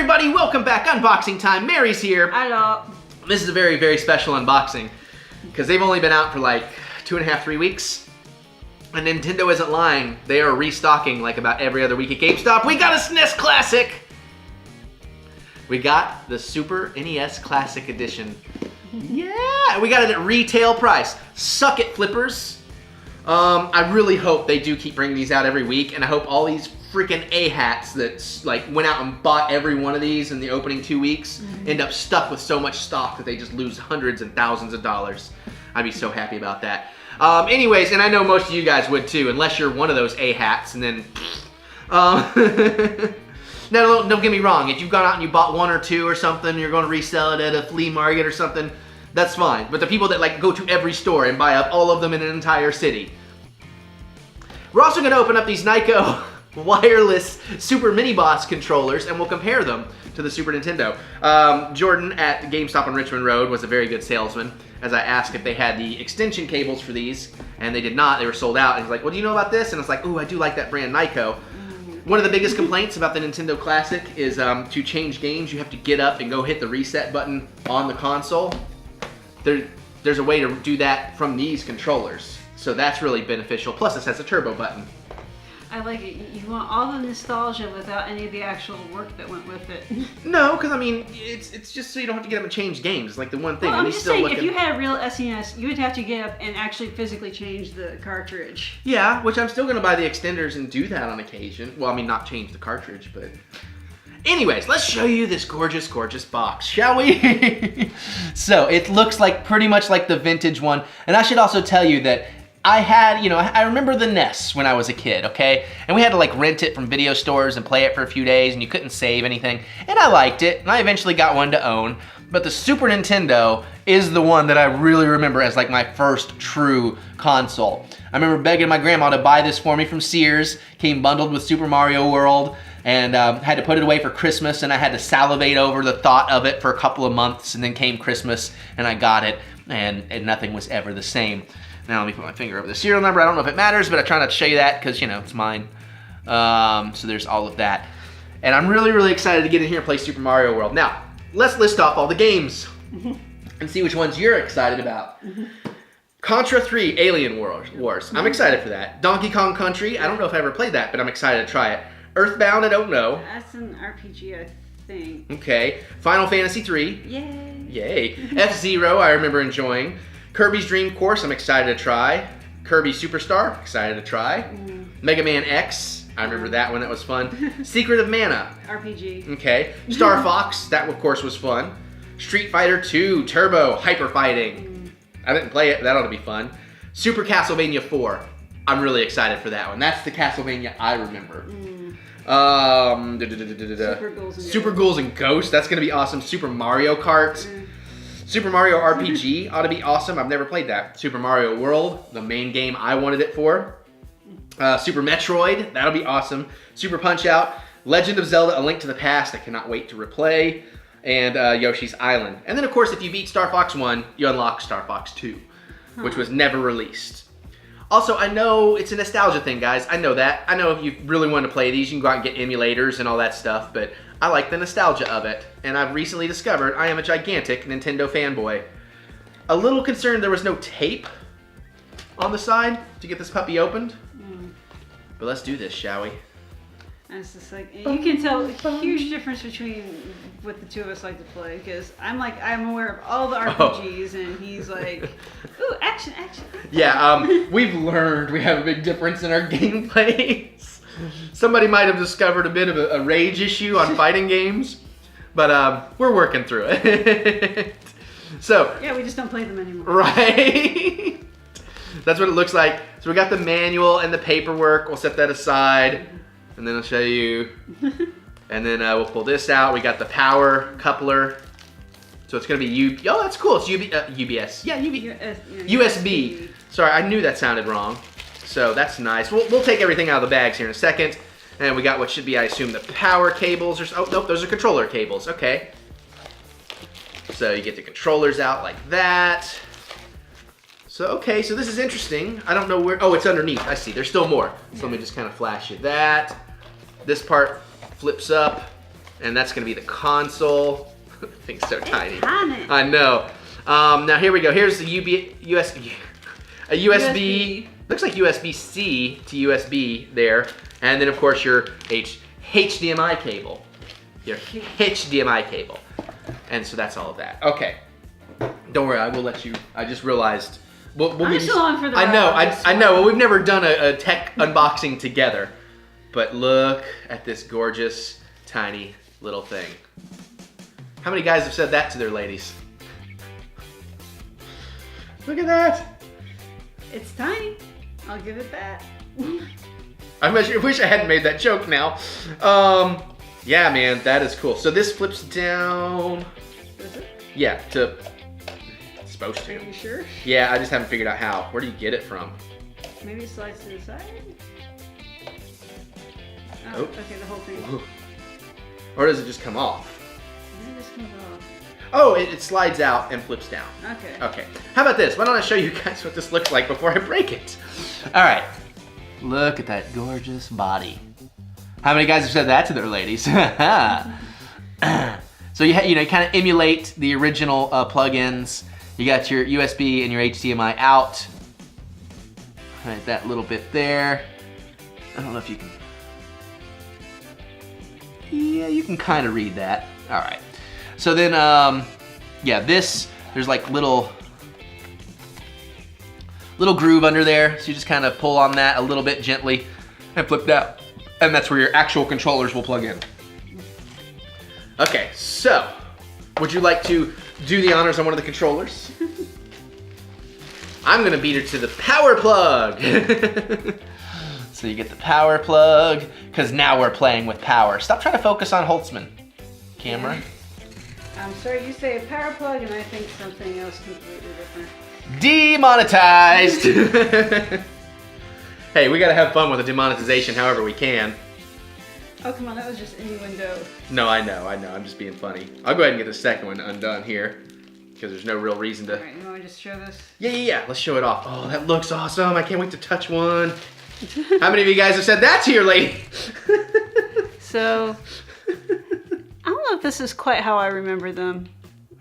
everybody, welcome back. Unboxing time. Mary's here. Hello. This is a very, very special unboxing because they've only been out for like 2.5, 3 weeks. And Nintendo isn't lying. They are restocking like about every other week at GameStop. We got a SNES Classic. We got the Super NES Classic Edition. Yeah, we got it at retail price. Suck it, flippers. I really hope they do keep bringing these out every week, and I hope all these freaking A-hats that like went out and bought every one of these in the opening 2 weeks end up stuck with so much stock that they just lose hundreds and thousands of dollars. I'd be so happy about that. Anyways, and I know most of you guys would too, unless you're one of those A-hats, and then... Now, don't get me wrong, if you've gone out and you bought one or two or something, you're going to resell it at a flea market or something, that's fine. But the people that like go to every store and buy up all of them in an entire city. We're also going to open up these Nyko wireless Super Mini Boss controllers, and we'll compare them to the Super Nintendo. Jordan at GameStop on Richmond Road was a very good salesman, as I asked if they had the extension cables for these, and they did not. They were sold out. And he's like, well, do you know about this? And I was like, ooh, I do like that brand Nyko. One of the biggest complaints about the Nintendo Classic is to change games, you have to get up and go hit the reset button on the console. There's a way to do that from these controllers, so that's really beneficial. Plus, this has a turbo button. I like it. You want all the nostalgia without any of the actual work that went with it. No, because I mean, it's just so you don't have to get up and change games. It's like the one thing. Well, I'm just saying, if you had a real SNES, you would have to get up and actually physically change the cartridge. Yeah, which I'm still going to buy the extenders and do that on occasion. Well, I mean, not change the cartridge, but... Anyways, let's show you this gorgeous, gorgeous box, shall we? So, it looks like pretty much like the vintage one. And I should also tell you that I had, I remember the NES when I was a kid, okay? And we had to like rent it from video stores and play it for a few days, and you couldn't save anything. And I liked it, and I eventually got one to own. But the Super Nintendo is the one that I really remember as like my first true console. I remember begging my grandma to buy this for me from Sears. Came bundled with Super Mario World, and had to put it away for Christmas, and I had to salivate over the thought of it for a couple of months, and then came Christmas, and I got it, and nothing was ever the same. Now let me put my finger over the serial number. I don't know if it matters, but I try not to show you that because, it's mine. So there's all of that. And I'm really, really excited to get in here and play Super Mario World. Now, let's list off all the games and see which ones you're excited about. Contra 3 Alien Wars. I'm excited for that. Donkey Kong Country. I don't know if I ever played that, but I'm excited to try it. Earthbound, I don't know. That's an RPG, I think. Okay. Final Fantasy 3. Yay. Yay. F-Zero, I remember enjoying. Kirby's Dream Course, I'm excited to try. Kirby Superstar, excited to try. Mega Man X, I remember that one, that was fun. Secret of Mana. RPG. Okay. Star Fox, that of course was fun. Street Fighter 2 Turbo Hyper Fighting. I didn't play it, but that ought to be fun. Super Castlevania 4, I'm really excited for that one. That's the Castlevania I remember. Super Ghouls and Ghosts, that's gonna be awesome. Super Mario Kart. Super Mario RPG ought to be awesome. I've never played that. Super Mario World, the main game I wanted it for. Super Metroid, that'll be awesome. Super Punch-Out, Legend of Zelda: A Link to the Past, I cannot wait to replay. And Yoshi's Island. And then of course, if you beat Star Fox 1, you unlock Star Fox 2, which was never released. Also, I know it's a nostalgia thing, guys. I know that. I know if you really want to play these, you can go out and get emulators and all that stuff, but I like the nostalgia of it. And I've recently discovered I am a gigantic Nintendo fanboy. A little concerned there was no tape on the side to get this puppy opened. But let's do this, shall we? And it's just like, you can tell a huge difference between what the two of us like to play, because I'm aware of all the RPGs, and he's like, ooh, action. Yeah, we've learned we have a big difference in our gameplays. Somebody might have discovered a bit of a rage issue on fighting games, but we're working through it. So yeah, we just don't play them anymore. Right? That's what it looks like. So we got the manual and the paperwork. We'll set that aside. And then I'll show you, and then we'll pull this out. We got the power coupler, so it's gonna be oh, that's cool. It's UBS. Yeah, USB. Sorry, I knew that sounded wrong. So that's nice. We'll take everything out of the bags here in a second, and we got what should be, I assume, the power cables. Oh nope, those are controller cables. Okay. So you get the controllers out like that. So, okay, so this is interesting. I don't know where, oh, it's underneath. I see, there's still more. So let me just kind of flash you that. This part flips up, And that's going to be the console. The thing's so tiny. Tiny. I know. Now here we go. Here's the USB. Looks like USB-C to USB there. And then of course your HDMI cable. Your HDMI cable. And so that's all of that. Okay. Don't worry, I will let you. I just realized. I'm still on for the I know, ride. I know. Well, we've never done a tech unboxing together. But look at this gorgeous, tiny little thing. How many guys have said that to their ladies? Look at that. It's tiny. I'll give it that. I wish I hadn't made that joke now. Yeah, man, that is cool. So this flips down. Is it? Yeah, it's supposed to. Are you sure? Yeah, I just haven't figured out how. Where do you get it from? Maybe it slides to the side? Oh, Oh. okay, the whole thing. Ooh. Or does it just come off? Maybe this comes off. Oh, it slides out and flips down. Okay. Okay. How about this? Why don't I show you guys what this looks like before I break it? All right. Look at that gorgeous body. How many guys have said that to their ladies? So you kind of emulate the original plugins. You got your USB and your HDMI out. Right, that little bit there. I don't know if you can. Yeah, you can kind of read that. All right. So then, yeah, there's like little groove under there. So you just kind of pull on that a little bit gently and flip it out. And that's where your actual controllers will plug in. Okay, so would you like to do the honors on one of the controllers? I'm gonna beat her to the power plug. So you get the power plug, because now we're playing with power. Stop trying to focus on Holtzman. Camera. I'm sorry, you say a power plug and I think something else completely different. Demonetized! Hey, we gotta have fun with the demonetization however we can. Oh, come on, that was just innuendo. No, I know, I'm just being funny. I'll go ahead and get the second one undone here, because there's no real reason to... Alright, you want me to just show this? Yeah, let's show it off. Oh, that looks awesome. I can't wait to touch one. How many of you guys have said that to your lady? So, I don't know if this is quite how I remember them.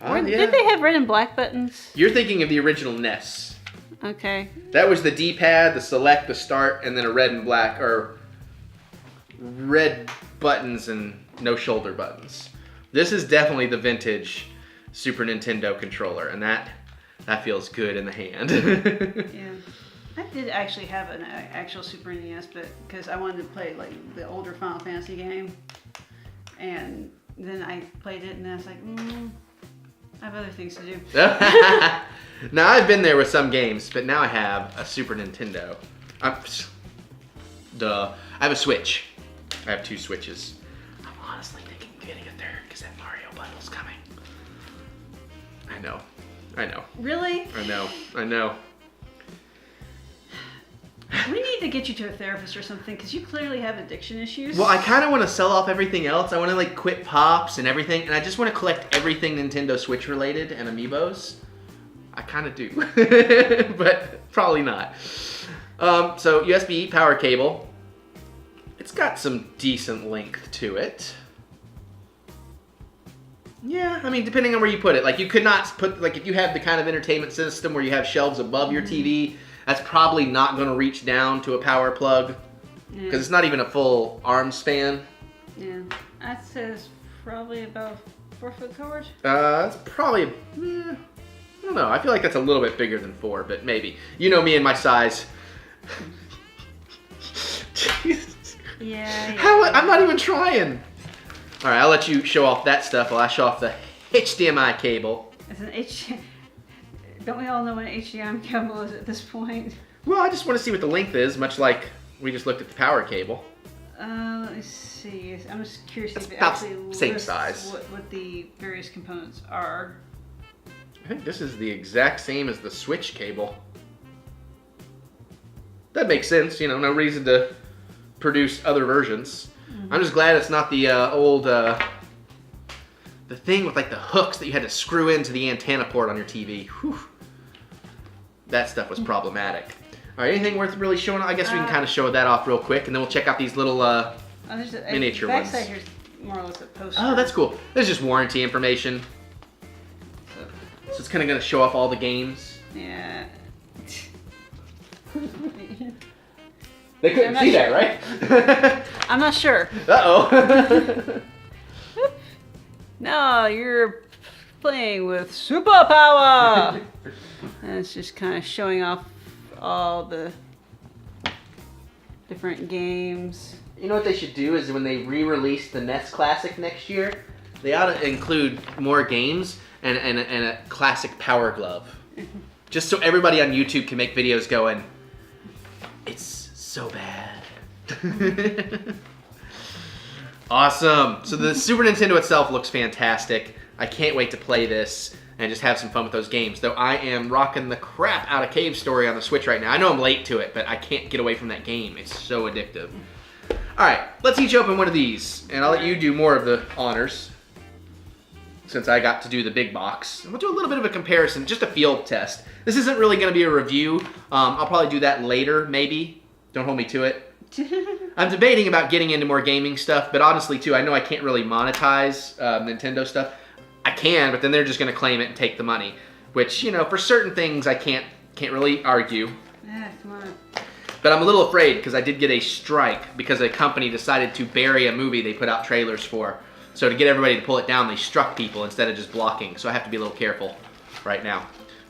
Yeah. Did they have red and black buttons? You're thinking of the original NES. Okay. That was the D-pad, the select, the start, and then a red and black, or red buttons and no shoulder buttons. This is definitely the vintage Super Nintendo controller, and that feels good in the hand. Yeah. I did actually have an actual Super NES, but because I wanted to play like the older Final Fantasy game, and then I played it, and then I was like, I have other things to do. Now I've been there with some games, but now I have a Super Nintendo. I have a Switch. I have 2 Switches. I'm honestly thinking of getting a third because that Mario bundle's coming. I know. Really? I know. We need to get you to a therapist or something, because you clearly have addiction issues. Well, I kind of want to sell off everything else. I want to like quit Pops and everything, and I just want to collect everything Nintendo Switch related and Amiibos. I kind of do, but probably not. So USB power cable. It's got some decent length to it. Yeah, I mean, depending on where you put it. Like, you could not put, like, if you have the kind of entertainment system where you have shelves above your TV, that's probably not going to reach down to a power plug. Because it's not even a full arm span. Yeah, that says probably about 4 foot cord. It's probably, I don't know. I feel like that's a little bit bigger than 4, but maybe. You know me and my size. Yeah. How? I'm not even trying. All right, I'll let you show off that stuff while I show off the HDMI cable. It's an Don't we all know what an HDMI cable is at this point? Well, I just want to see what the length is, much like we just looked at the power cable. Let me see. I'm just curious if it about actually same lists size. what the various components are. I think this is the exact same as the Switch cable. That makes sense, you know, no reason to produce other versions. I'm just glad it's not the old, the thing with like the hooks that you had to screw into the antenna port on your TV. Whew. That stuff was problematic. All right, anything worth really showing? I guess we can kind of show that off real quick, and then we'll check out these little There's miniature ones. Backside here's more or less a poster. Oh, that's cool. This is just warranty information. So it's kind of going to show off all the games. Yeah. They couldn't see that, right? I'm not sure. Uh-oh. No, you're playing with superpower. And it's just kind of showing off all the different games. You know what they should do is when they re-release the NES Classic next year, they ought to include more games and a classic Power Glove. Just so everybody on YouTube can make videos going, it's so bad. Awesome. So the Super Nintendo itself looks fantastic. I can't wait to play this and just have some fun with those games. Though I am rocking the crap out of Cave Story on the Switch right now. I know I'm late to it, but I can't get away from that game. It's so addictive. All right, let's each open one of these, and I'll let you do more of the honors since I got to do the big box. We'll do a little bit of a comparison, just a field test. This isn't really going to be a review. I'll probably do that later, maybe. Don't hold me to it. I'm debating about getting into more gaming stuff, but honestly, too, I know I can't really monetize Nintendo stuff. I can, but then they're just going to claim it and take the money, which, you know, for certain things I can't really argue. Yeah, come on. But I'm a little afraid because I did get a strike because a company decided to bury a movie they put out trailers for. So to get everybody to pull it down, they struck people instead of just blocking. So I have to be a little careful right now.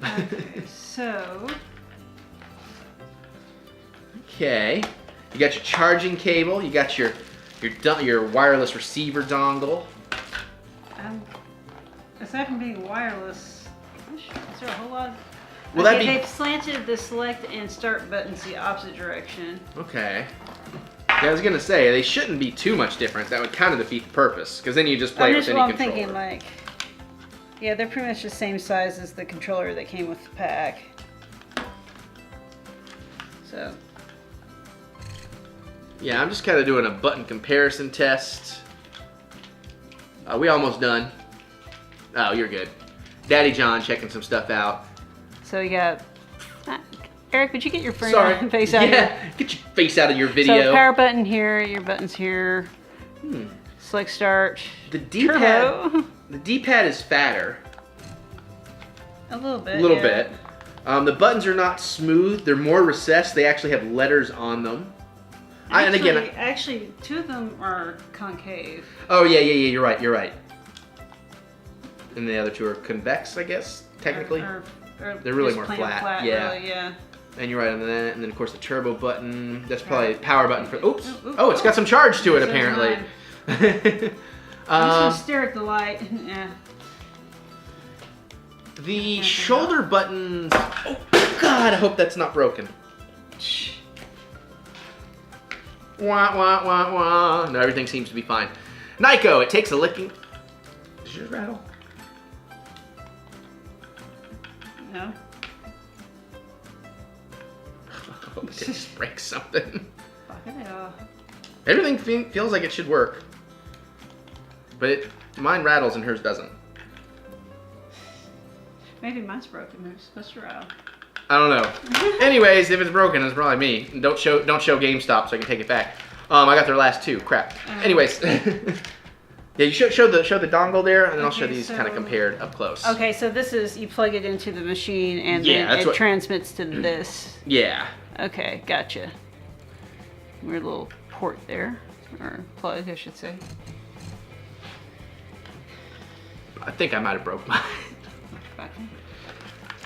Okay, so... Okay. You got your charging cable. You got your wireless receiver dongle. Aside from being wireless, is there a whole lot of... Well, okay, that'd be... they've slanted the select and start buttons the opposite direction. Okay. Yeah, I was gonna say they shouldn't be too much different. That would kind of defeat the purpose, because then you just play with any I'm controller. thinking like, yeah, they're pretty much the same size as the controller that came with the pack. So. Yeah, I'm just kind of doing a button comparison test. We almost done. Oh, you're good. Daddy John checking some stuff out. So you got. Eric, would you get your face out yeah, here? get your face out of your video. So power button here, your buttons here. Select start. The D-pad. The D-pad is fatter. A little bit. A little bit. The buttons are not smooth. They're more recessed. They actually have letters on them. Actually, two of them are concave. Oh yeah. You're right. And the other two are convex, I guess, technically. They're really more flat. Yeah. Really, yeah. And you're right on that. And then of course the turbo button. That's probably a power button for. Oops. Oh, it's got some charge to it apparently. I'm just gonna stare at the light. Yeah. The shoulder buttons. Oh God! I hope that's not broken. Wah wah wah wah. No, everything seems to be fine. Nyko, it takes a licking. Does yours rattle? No. I hope it just breaks something. Fuck it off. Everything feels like it should work, but mine rattles and hers doesn't. Maybe mine's broken. Maybe it's supposed to rattle. I don't know. Anyways, if it's broken, it's probably me. And don't show GameStop so I can take it back. I got their last two. Crap. Anyways, yeah, you show the dongle there, and then I'll show these kind of compared up close. Okay, so this is you plug it into the machine, and then it transmits to this. Yeah. Okay, gotcha. Weird little port there, or plug, I should say. I think I might have broke mine. Gotcha.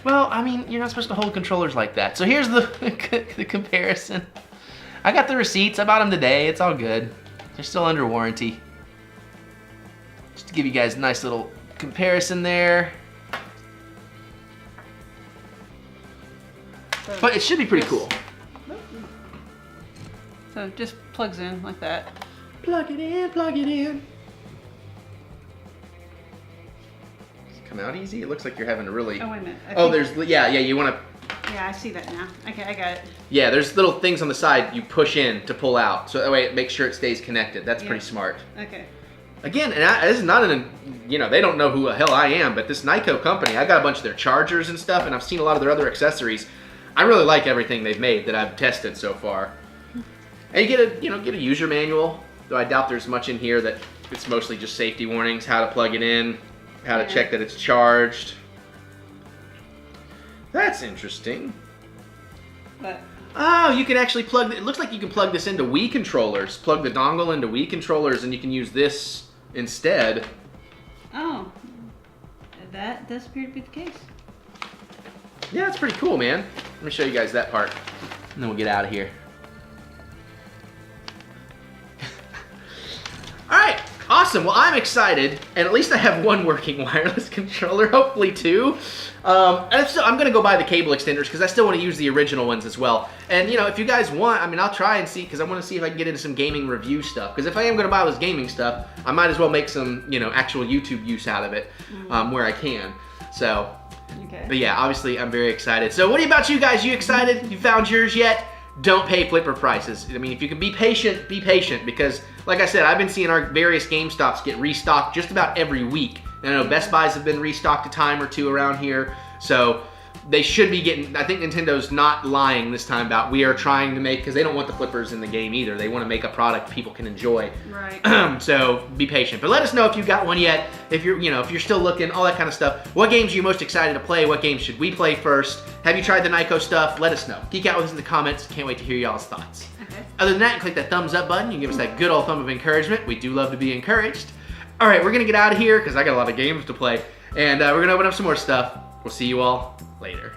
Well, I mean, you're not supposed to hold controllers like that. So here's the comparison. I got the receipts. I bought them today. It's all good. They're still under warranty. Just to give you guys a nice little comparison there. But it should be pretty cool. So it just plugs in like that. Plug it in, plug it in. Come out easy? It looks like you're having to really... Oh, wait a minute. Yeah, you want to... Yeah, I see that now. Okay, I got it. Yeah, there's little things on the side you push in to pull out. So that way it makes sure it stays connected. That's pretty smart. Okay. Again, and this is not they don't know who the hell I am, but this Nyko company, I got a bunch of their chargers and stuff, and I've seen a lot of their other accessories. I really like everything they've made that I've tested so far. And you get a user manual, though I doubt there's much in here that it's mostly just safety warnings, how to plug it in, how to check that it's charged. That's interesting. What? Oh, you can actually plug, it looks like you can plug this into Wii controllers. Plug the dongle into Wii controllers and you can use this instead. Oh, that does appear to be the case. Yeah, it's pretty cool, man. Let me show you guys that part, and then we'll get out of here. All right, awesome. Well, I'm excited, and at least I have one working wireless controller, hopefully two. And so I'm gonna go buy the cable extenders because I still want to use the original ones as well. And you know, if you guys want, I mean, I'll try and see because I want to see if I can get into some gaming review stuff. Because if I am gonna buy all this gaming stuff, I might as well make some, you know, actual YouTube use out of it where I can. So. Okay. But yeah, obviously I'm very excited. So what about you guys? You excited? You found yours yet? Don't pay flipper prices. I mean, if you can be patient because like I said, I've been seeing our various GameStops get restocked just about every week. And I know Best Buys have been restocked a time or two around here. So they should be getting, I think Nintendo's not lying this time about we are trying to make, because they don't want the flippers in the game either. They want to make a product people can enjoy. Right. So be patient. But let us know if you've got one yet, if you're, you know, if you're still looking, all that kind of stuff. What games are you most excited to play? What games should we play first? Have you tried the Nyko stuff? Let us know. Geek out with us in the comments. Can't wait to hear y'all's thoughts. Okay. Other than that, click that thumbs up button. You can give us that good old thumb of encouragement. We do love to be encouraged. All right, we're going to get out of here because I got a lot of games to play. And we're going to open up some more stuff. We'll see you all later.